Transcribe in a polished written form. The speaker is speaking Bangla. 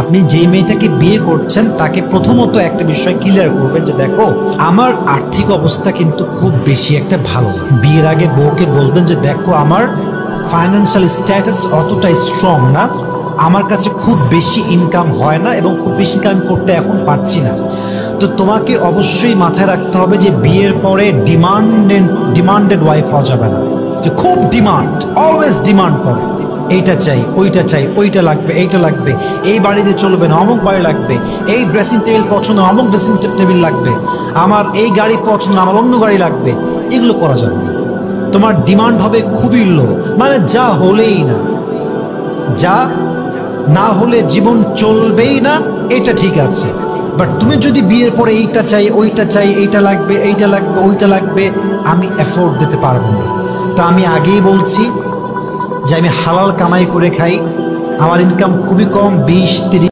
আপনি যেই মেয়েটাকে বিয়ে করছেন তাকে প্রথমত একটা বিষয় ক্লিয়ার করবেন যে দেখো, আমার আর্থিক অবস্থা কিন্তু খুব বেশি একটা ভালো না। বিয়ের আগে বউকে বলবেন যে দেখো, আমার ফাইন্যান্সিয়াল স্ট্যাটাস অতটা স্ট্রং না, আমার কাছে খুব বেশি ইনকাম হয় না এবং খুব বেশি ইনকাম করতে এখন পারছি না। তো তোমাকে অবশ্যই মাথায় রাখতে হবে যে বিয়ের পরে ডিমান্ডেড ওয়াইফ হওয়া যাবে না, যে খুব ডিমান্ড, অলওয়েজ ডিমান্ড করে এইটা চাই, ওইটা চাই, ওইটা লাগবে, এইটা লাগবে, এই বাড়িতে চলবে না, অমুক বাড়ি লাগবে, এই ড্রেসিং টেবিল পছন্দ, অমুক ড্রেসিং টেবিল লাগবে, আমার এই গাড়ি পছন্দ, আমার অন্য গাড়ি লাগবে। এগুলো করা যাবে না। তোমার ডিমান্ড হবে খুবই লো, মানে যা হলেই না, যা না হলে জীবন চলবেই না, এটা ঠিক আছে। বাট তুমি যদি বিয়ের পরে এইটা চাই, ওইটা চাই, এইটা লাগবে, এইটা লাগবে, ওইটা লাগবে, আমি এফোর্ড দিতে পারবো না। তো আমি আগেই বলছি যে আমি হালাল কামাই করে খাই, আমার ইনকাম খুবই কম, 20-30